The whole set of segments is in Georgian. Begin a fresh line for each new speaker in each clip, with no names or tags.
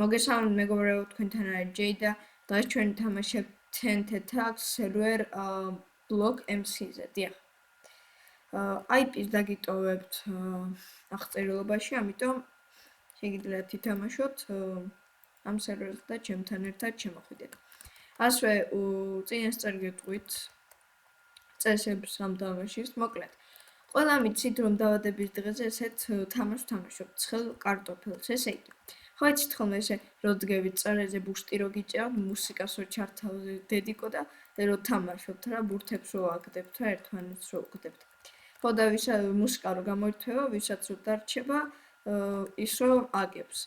მოგესალმებით მეგობრებო, თქვენთან არის ჯეიდა. დღეს ჩვენ თამაშებთ TNT Tag server block MC-ზე. დიახ. IP-ს დაგიტოვებთ აღწერილობაში, ამიტომ შეგიძლიათ ითამაშოთ ამ server-ზე და ჩემთან ერთად შემოხვიდეთ. ასევე წინასწარ გეტყვით წესებს ამ თამაშის, მოკლედ. ყველა მიცით რომ დავადების დღეზე ესეთ თამაშს ვთამაშობთ ცხელ კარტოფილს, ესე იგი. ხო იცით ხოლმე ესე რო დგევით წარეზე ბუშტი რო გიჭირავთ, მუსიკას რო ჩართავზე დედიკო და რო თამაშობთ რა, ბურთებს რო აგდებთ რა, ერთმანეთს რო უგდებთ. ხო და ვისაც მუსიკა რო გამოირთვება, ვისაც რო დარჩება, ის რო აგებს.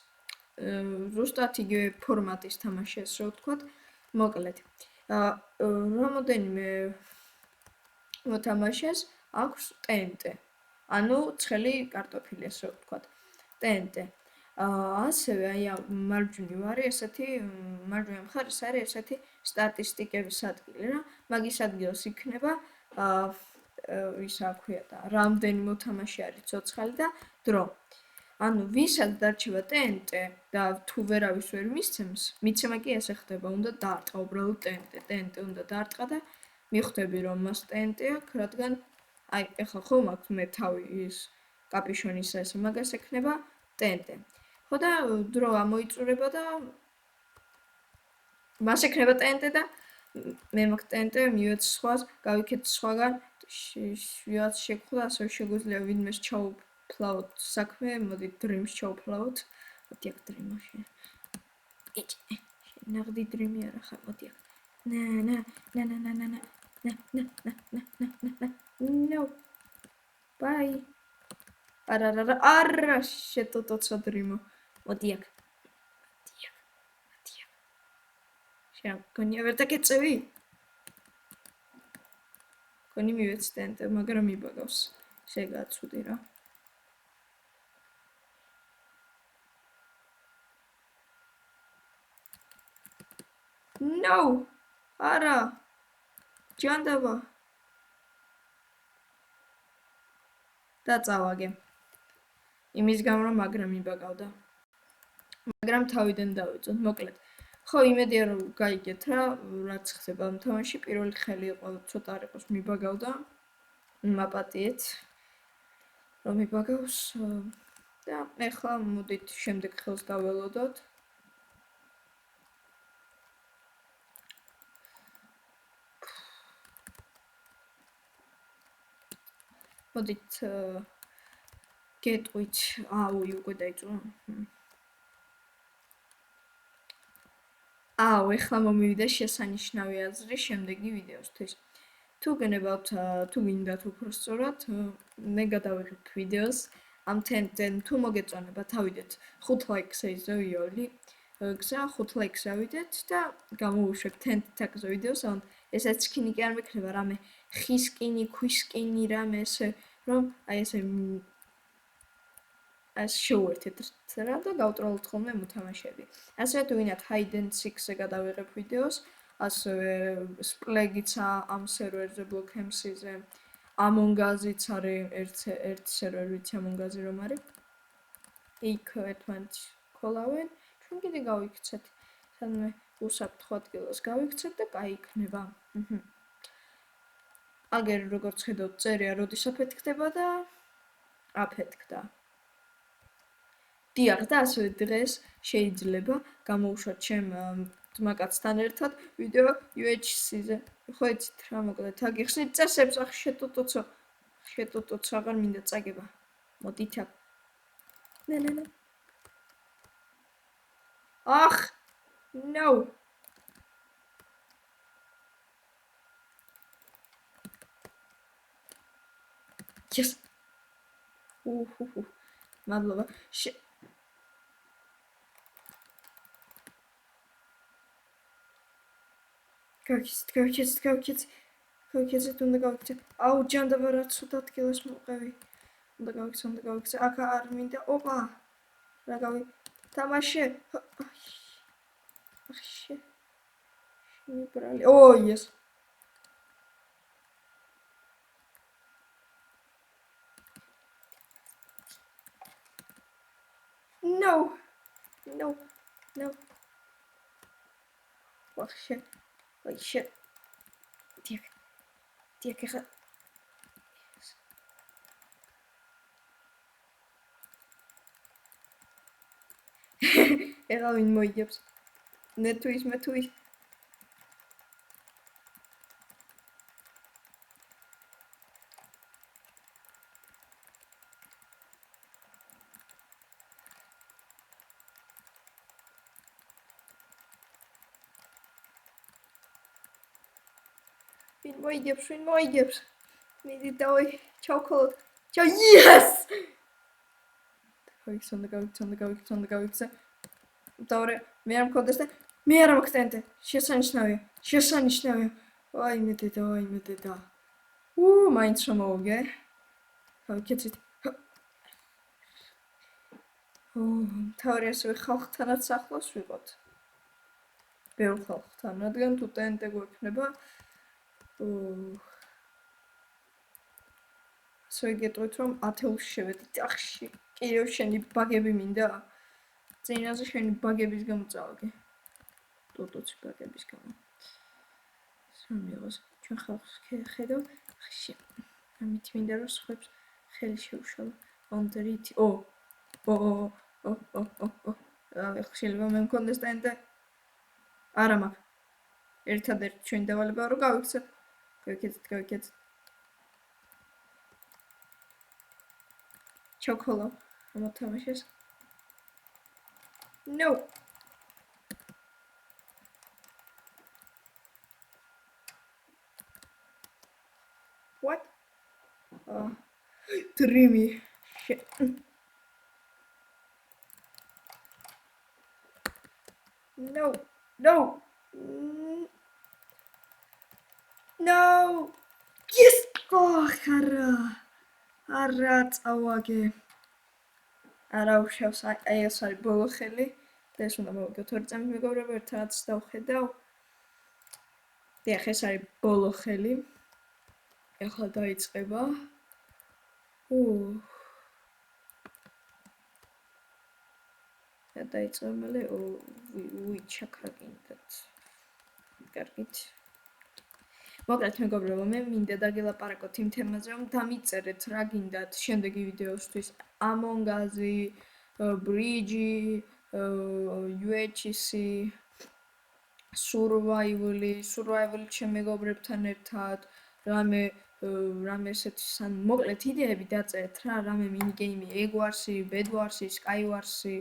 ზუსტად იგივე ფორმატის თამაშია ეს რო ვთქვათ, მოკლედ. რამოდენიმე მოთამაშეს აქვს TNT. ანუ ცხელი კარტოფილი ესე რო ვთქვათ. TNT. ასევე აი მარჯვნივ არის ესეთი მარჯვენა მხარეს არის ესეთი სტატისტიკების ადგილი რა. მაგის ადგილას იქნება ისა ქვია და რამდენი მოთამაშე არის ცოცხალი და დრო. ანუ ვისაც დარჩება TNT და თუ ვერავის ვერ მისცემს, მიცემა კი ესე ხდება, უნდა დაარტყა უბრალოდ TNT უნდა დაარტყა და მიხვდები რომ მას TNT აქვს, რადგან აი ეხლა ხომ აქვს მე თავი ის კაპიშონის ეს მაგას ექნება TNT. ხო და დრო ამოიწურება და მას ექნება TNT და მე მაქვს TNT, მივეც სხვას, გავიქეთ სხვაგან, ვიღაც შეგხვდა, ასევე შეგვიძლია ვინმეს ჩაუფლავოთ საქმე, მოდით დრიმს ჩაუფლავოთ. მოდი აქ დრიმაში. ნაღდი დრიმი არა ხარ, მოდი აქ. No. Bye. არა, შეტოტოცა დრიმო. მოდი აქ. გონია ვერ დაგეწევი? გონი მივეც TNT, მაგრამ მიბაგავს. შეგაცუდი რა. No! არა! ჯანდაბა! და წავაგე. იმის გამო რომ მაგრამ მიბაგავდა. მაგრამ თავიდან დავიწყოთ, მოკლედ. ხო, იმედია რომ გაიგეთ რა, რაც ხდება ამ თამაში, პირველი ხელი იყო ცოტა არ იყოს მიბაგავდა. მაპატიეთ რომ მიბაგავს და ეხლა მოდით შემდეგ ხელს დაველოდოთ. მოდით გეტყვით, უკვე დაიწყო. ეხლა მომივიდა შესანიშნავი აზრი შემდეგი ვიდეოსთვის. თუ გენებავთ, თუ გინდათ უпроსწორად, მე გადავიღებ ვიდეოს ამ TNT-თან თუ მოგეწონება თავიდეთ 5 ლაიქს ეიზევიოლი. გზა 5 ლაიქს ავიდეთ და გამოვუშვებ TNT Tag-ზე ვიდეოს, ან ესეც სკინი კი არ მექნება, რამე ხის სკინი, ქვის სკინი, რამე ესე რომ აი ესე შევერთეთ რა და გავტროლოთ ხოლმე მოთამაშეები. ასევე თუ ვინათ hide and seek-ზე გადავიღებ ვიდეოს, ასევე Splegიც ამ სერვერზე block MC-ზე, Among Us-იც არის ერთ სერვერი, ვიცი Among Us-ი რომ არის. იქ ერთმანეთს ქოლავენ, ჩვენ კიდე გავიქცეთ. სადმე უსაფრთხო ადგილას გავიქცეთ და კაი იქნება. აგერ როგორც ხედავთ, წერია როდის აფეთქდება და აფეთქდა. დიახ და ასევე დღეს შეიძლება გამოვუშვათ ჩემ ძმაკაცთან ერთად ვიდეო UHC-ზე. ხო იცით რა მოკლედ, აგიხსნით წესებს, ახ შეტოტოც აღარ მინდა წაგება. მოდით აქ. ახ, no. Yes. მადლობა. გავიქცეთ, უნდა გავიქცეთ. ჯანდაბა რა ცუდ ადგილას მოვყევი. უნდა გავიქცე. აქ არ მინდა. ოპა. რა თამაშე. მიბრალი. yes. No. No. Oh shit. Oh shit. Дიახ ეხლა ეხლა ვინ მოიგებს? მე თუ ის ვინ მოიგებს? მიდი დავი ჩავქოლოთ. Yes! უნდა გავიქცე. დავრე, მე არ მქონდეს და მე არ მაქვს ტენტე. შესანიშნავია. ვაიმე დედა. მაინც რომ მოვიგე. გავიქცეთ. თავი ასევე ხალხთანაც ახლოს ვიყოთ. ბევრ ხალხთან, რადგან თუ ტენტე გვექნება, ასე გეტყვით რომ 10-ში შევედით. ახში, კიდევ შენი ბაგები მინდა? წინაზე შენი ბაგების გამო წავაგე. ტოტოც ბაგების გამო. სამიღოს ჩვენ ხალხს ხედავ. ახში. ამით მინდა რომ სხვებს ხელი შეუშალო. ონდრით. ახლა შეიძლება მე მქონდეს ტენტე. არა მაქვს. ერთადერთი ჩვენ დავალება რომ გავიქცეთ. გავიქცეთ. ჩოქოლო მოთამაშეს. No. What? Dreamy. Shit. No. Yes! არა წავაგე. არა უშავს, აი ეს არის ბოლო ხელი. და ეს უნდა მოვიგოთ 2 წამით მეგობრებო, ერთადაც დავხედავ. დიახ, ეს არის ბოლო ხელი. ეხლა დაიწყება. დაიწყება მალე ჩაქრაგინდათ. კარგით. მოკლედ მეგობრებო, მე მინდა დაგელაპარაკოთ იმ თემაზე, რომ დამიწერეთ რა გინდათ შემდეგი ვიდეოსთვის. Among Us-ი, Bridge-ი, UHC, Survival-ი ჩემ მეგობრებთან ერთად, რამე ესეთი მოკლედ იდეები დაწერეთ რა, რამე მინიგეიმი, Egg Wars-ი, Bed Wars-ი, Sky Wars-ი.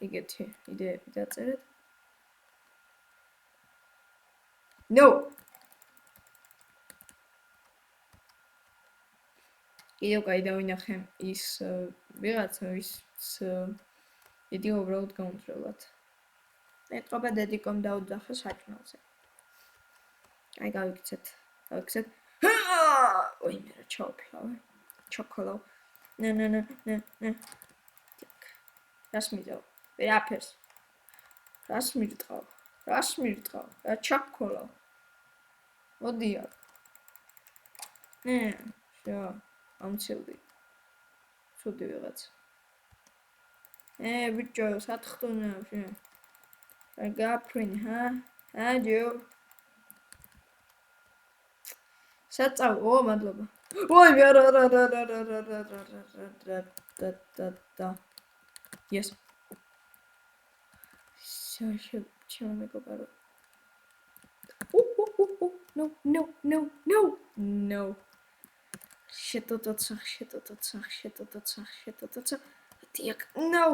ეგეთი იდეები დაწერეთ. No. კიდევ კაი დავინახე ის ვიღაცა ის იდი უბრალოდ გაუნწრებლად. ეტყობა დედიკომ დაუძახა საჭმელზე. აი გავიქცეთ. ოი მე რა ჩავფლავე. ჩოქოლო. ნე. რას მიდაო? ვერაფერს. რას მირტყავ? რა ჩოქოლო. მოდიარ. ნე, შო. ამცილდი. ცუდი ვიღაც. ბიჭო, სათხტუნა შე. გაფრინ, ჯო. საწავ, მადლობა. ოი, რა. Yes. Shall we go back? No. Shit. Diak. No.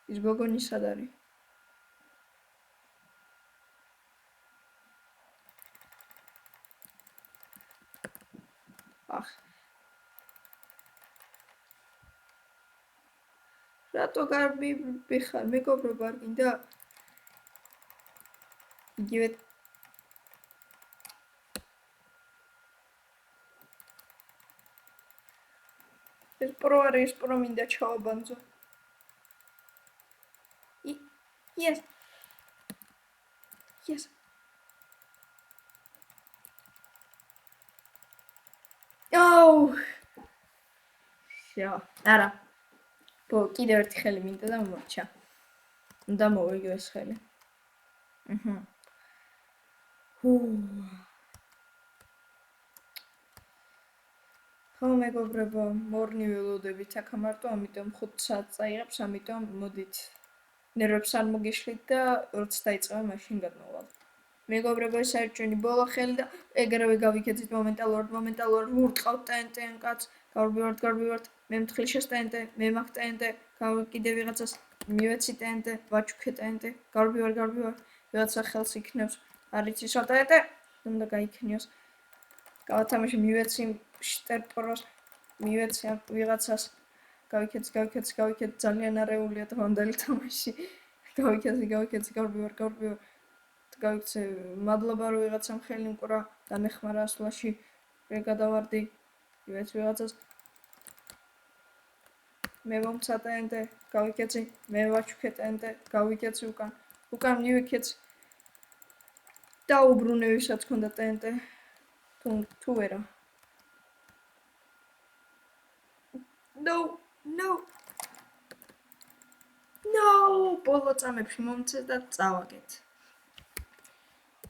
Is gogoni sadari. რატო გარბი ხარ? მეგობრობა არ გინდა? იგივე ეს პრო არის, პრო მინდა ჩავაბანძო. Yes. Oh. Შა, არა. კიდევ ერთი ხელი მინდა და მომარჩა. უნდა მოვიგო ეს ხელი. ხო მეგობრებო, მორნი ველოდებით აქ მარტო, ამიტომ 5 საათს წაიღებს, ამიტომ მოდით ნერვებს არ მოგიშლით და როცა დაიწყება მაშინ გადმოვალ. მეგობრებო, ეს არის ჩვენი ბოლო ხელი და ეგრევე გავიქეცით მომენტალურად ვურტყავთ ტენტენ კაც, გავბივართ, მე მთხრიშეს ტენტე, მე მაგ ტენტე, კიდე ვიღაცას მივეცი ტენტე, ვაჩუქე ტენტე, გავბივარ, ვიღაცა ხელს იქნევს, არ იცი რა ტენტე, უნდა გაიქნიოს. გავათამაშე მივეცი შტერპროს, მივეცი ვიღაცას, გავიქეცი, ძალიან არეულია დღევანდელი თამაში. გავიქეცი, გავბივარ. გავიქცე, მადლობა რომ ვიღაცამ ხელი მკვრა, დამეხმარა ასვლაში, გადავარდი, მივეცი ვიღაცას. მე მომცა ტენტე, გავიქეცი, მე ვაჩუქე ტენტე, გავიქეცი უკან მივიქეცი. დაუბრუნე ვისაც ქონდა ტენტე. თუ ვერა. No, ბოლო წამებში მომცე და წავაგეთ.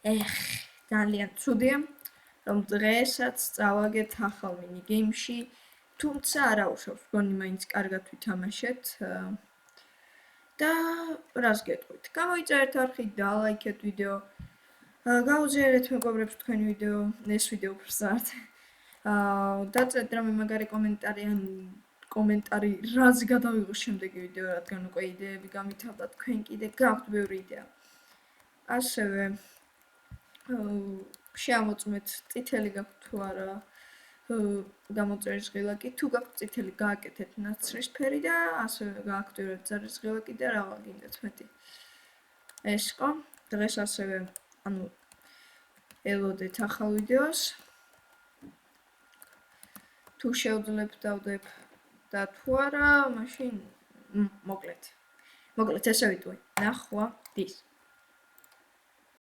ძალიან ცუდია, რომ დღესაც წავაგეთ ახალ მინიგეიმში, თუმცა არა უშავს, გონი მაინც კარგად ვითამაშეთ. და რას გეტყვით? გამოიწერეთ არხი, დალაიქეთ ვიდეო. გაუზიარეთ მეგობრებს თქვენი ვიდეო, ეს ვიდეო ვფრსართ. დაწერთ რამე მაგარი კომენტარი, რას გადავიღო შემდეგი ვიდეო, რადგან უკვე იდეები გამითავდა, თქვენ კიდე გაქვთ ბევრი იდეა. ასევე შეამოწმეთ წითელი გაქვთ თუ არა გამოწერის ღილაკი, თუ გაქვთ წითელი გააკეთეთ ნაცრისფერი და ასევე გააქტიურეთ ზარის ღილაკი და რა გინდათ მეტი. ეს იყო დღეს ასევე ელოდეთ ახალ ვიდეოს. თუ შეუძლებთ დავდებ და თუ არა, მაშინ მოკლედ ესე ვიტყვი. ნახვამდის.